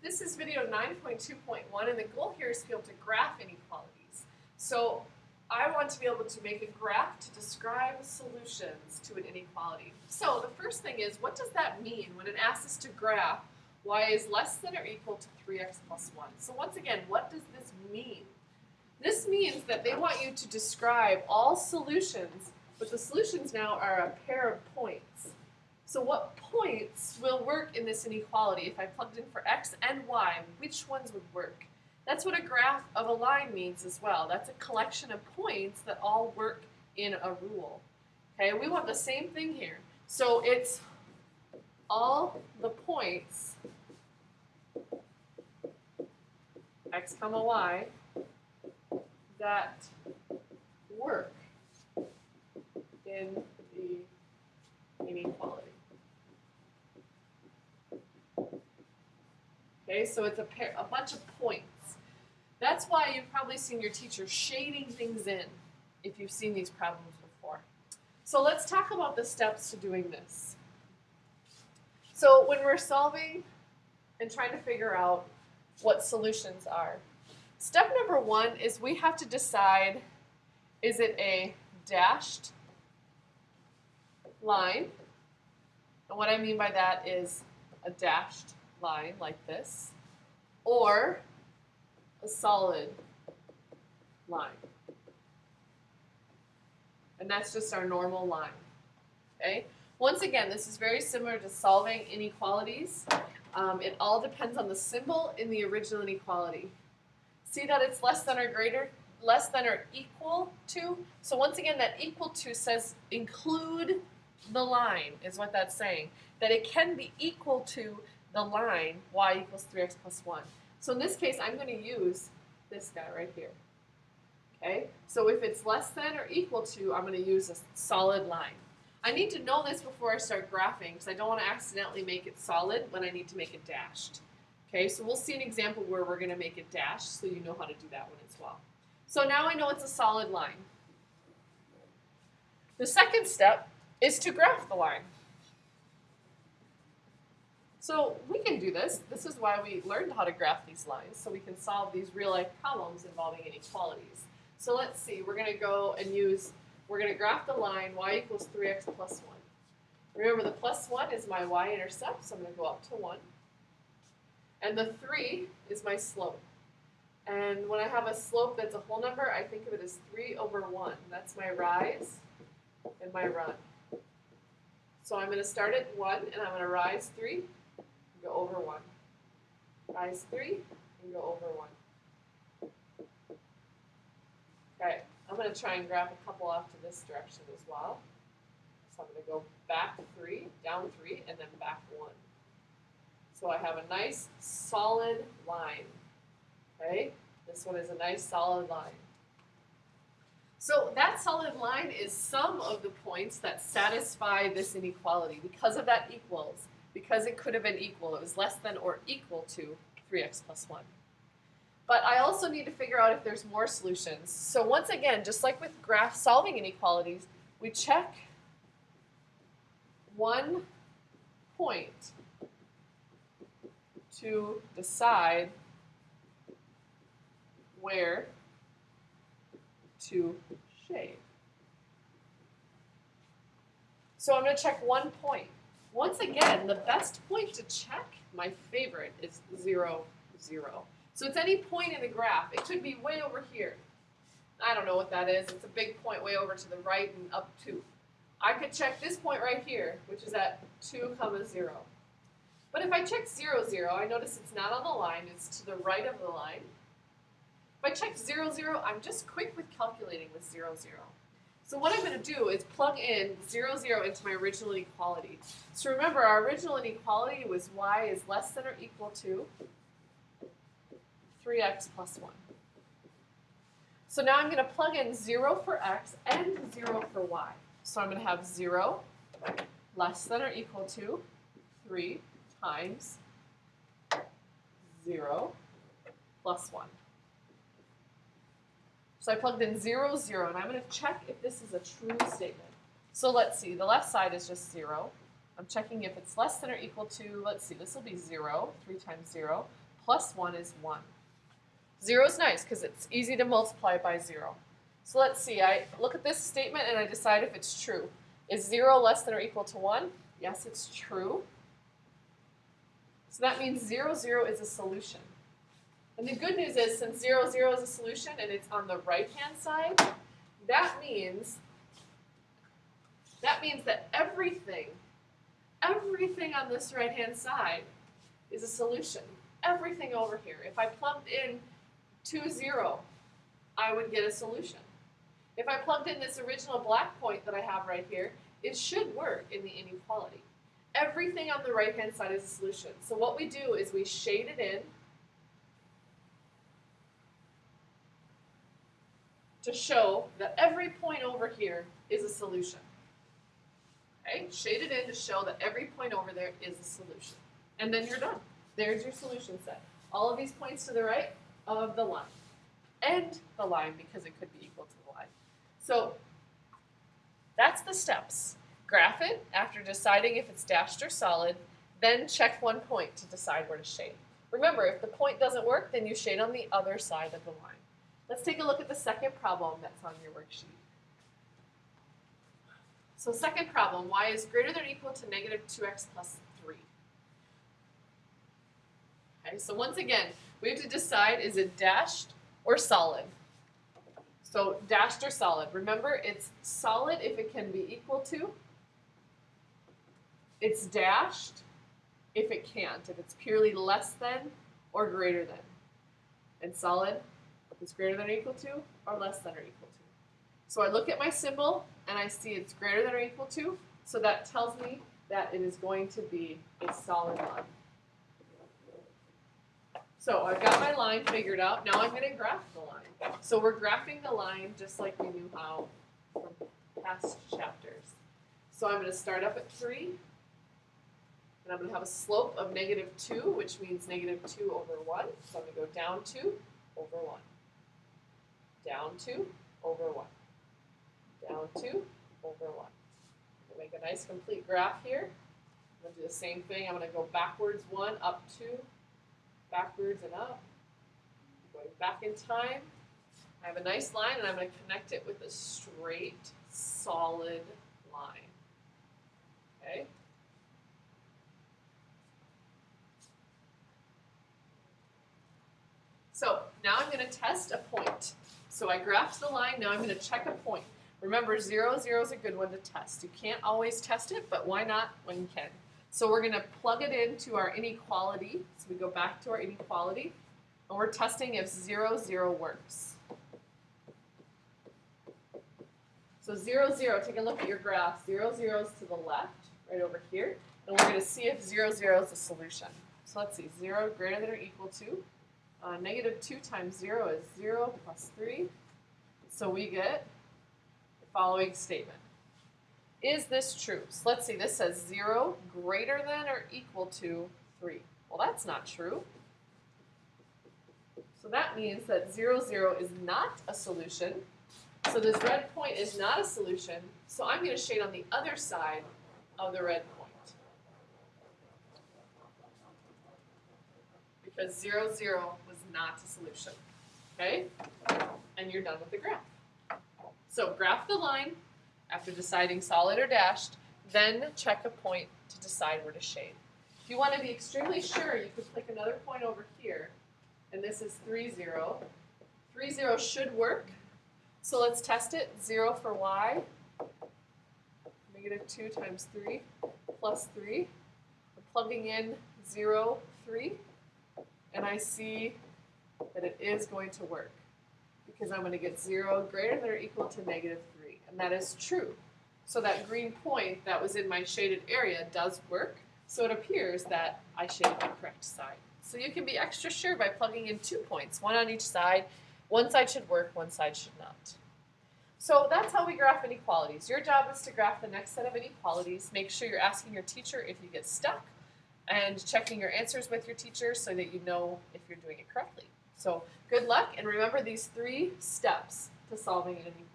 This is video 9.2.1, and the goal here is to be able to graph inequalities. So I want to be able to make a graph to describe solutions to an inequality. So the first thing is, what does that mean when it asks us to graph y is less than or equal to 3x plus 1? So once again, what does this mean? This means that they want you to describe all solutions, but the solutions now are a pair of points. So what points will work in this inequality? If I plugged in for x and y, which ones would work? That's what a graph of a line means as well. That's a collection of points that all work in a rule. Okay, we want the same thing here. So it's all the points, x comma y, that work in the inequality. Okay, so it's a bunch of points. That's why you've probably seen your teacher shading things in if you've seen these problems before. So let's talk about the steps to doing this. So when we're solving and trying to figure out what solutions are, step number one is we have to decide, is it a dashed line? And what I mean by that is a dashed line like this, or a solid line. And that's just our normal line. Okay? Once again, this is very similar to solving inequalities. It all depends on the symbol in the original inequality. See that it's less than or equal to? So once again, that equal to says include the line, is what that's saying. That it can be equal to the line y equals 3x plus 1. So in this case, I'm going to use this guy right here. Okay? So if it's less than or equal to, I'm going to use a solid line. I need to know this before I start graphing because I don't want to accidentally make it solid when I need to make it dashed. Okay, so we'll see an example where we're going to make it dashed so you know how to do that one as well. So now I know it's a solid line. The second step is to graph the line. So we can do this. This is why we learned how to graph these lines, so we can solve these real-life problems involving inequalities. So let's see. We're going to go and we're going to graph the line y equals 3x plus 1. Remember, the plus 1 is my y-intercept, so I'm going to go up to 1. And the 3 is my slope. And when I have a slope that's a whole number, I think of it as 3 over 1. That's my rise and my run. So I'm going to start at 1, and I'm going to rise 3 and go over 1. Rise 3 and go over 1. Okay, I'm going to try and graph a couple off to this direction as well. So I'm going to go back 3, down 3, and then back 1. So I have a nice solid line. Okay, this one is a nice solid line. So that solid line is some of the points that satisfy this inequality because of that equals, because it could have been equal. It was less than or equal to 3x plus 1. But I also need to figure out if there's more solutions. So once again, just like with graph solving inequalities, we check one point to decide where to shade. So I'm going to check one point. Once again, the best point to check, my favorite, is 0, 0. So it's any point in the graph. It could be way over here. I don't know what that is. It's a big point way over to the right and up 2. I could check this point right here, which is at 2, 0. But if I check 0, 0, I notice it's not on the line. It's to the right of the line. If I check 0, 0, I'm just quick with calculating with 0, 0. So what I'm going to do is plug in 0, 0 into my original inequality. So remember, our original inequality was y is less than or equal to 3x plus 1. So now I'm going to plug in 0 for x and 0 for y. So I'm going to have 0 less than or equal to 3 times 0 plus 1. So I plugged in 0, 0, and I'm going to check if this is a true statement. So let's see, the left side is just 0. I'm checking if it's less than or equal to, let's see, this will be 0, 3 times 0, plus 1 is 1. 0 is nice because it's easy to multiply by 0. So let's see, I look at this statement and I decide if it's true. Is 0 less than or equal to 1? Yes, it's true. So that means 0, 0 is a solution. And the good news is, since 0, 0 is a solution and it's on the right-hand side, that means that everything on this right-hand side is a solution. Everything over here. If I plugged in 2, 0, I would get a solution. If I plugged in this original black point that I have right here, it should work in the inequality. Everything on the right-hand side is a solution. So what we do is we shade it in to show that every point over here is a solution. Okay? Shade it in to show that every point over there is a solution. And then you're done. There's your solution set. All of these points to the right of the line. And the line, because it could be equal to the line. So that's the steps. Graph it after deciding if it's dashed or solid, then check one point to decide where to shade. Remember, if the point doesn't work, then you shade on the other side of the line. Let's take a look at the second problem that's on your worksheet. So second problem, y is greater than or equal to negative 2x plus 3. Okay, so once again, we have to decide, is it dashed or solid? So dashed or solid. Remember, it's solid if it can be equal to. It's dashed if it can't, if it's purely less than or greater than. And solid if it's greater than or equal to or less than or equal to. So I look at my symbol and I see it's greater than or equal to, so that tells me that it is going to be a solid line. So I've got my line figured out. Now I'm going to graph the line. So we're graphing the line just like we knew how from past chapters. So I'm going to start up at 3. And I'm going to have a slope of negative 2, which means negative 2 over 1. So I'm going to go down 2 over 1. Down 2 over 1. Down 2 over 1. I'm going to make a nice complete graph here. I'm going to do the same thing. I'm going to go backwards 1, up 2, backwards and up. Going back in time. I have a nice line, and I'm going to connect it with a straight, solid line. Okay? So now I'm going to test a point. So I graphed the line, now I'm going to check a point. Remember, 0, 0 is a good one to test. You can't always test it, but why not when you can? So we're going to plug it into our inequality. So we go back to our inequality, and we're testing if 0, 0 works. So 0, 0, take a look at your graph. 0, 0 is to the left, right over here, and we're going to see if 0, 0 is a solution. So let's see, 0 greater than or equal to. Negative 2 times 0 is 0 plus 3. So we get the following statement. Is this true? So let's see, this says 0 greater than or equal to 3. Well, that's not true. So that means that 0, 0 is not a solution. So this red point is not a solution. So I'm going to shade on the other side of the red point. Because 0, 0 was not a solution. Okay? And you're done with the graph. So graph the line after deciding solid or dashed, then check a point to decide where to shade. If you want to be extremely sure, you could click another point over here, and this is 3, 0. 3, 0 should work. So let's test it. 0 for y, negative 2 times 3 plus 3. I'm plugging in 0, 3. And I see that it is going to work because I'm going to get 0 greater than or equal to negative 3. And that is true. So that green point that was in my shaded area does work. So it appears that I shaded the correct side. So you can be extra sure by plugging in 2 points, one on each side. One side should work, one side should not. So that's how we graph inequalities. Your job is to graph the next set of inequalities. Make sure you're asking your teacher if you get stuck, and checking your answers with your teacher so that you know if you're doing it correctly. So good luck, and remember these 3 steps to solving an inequality.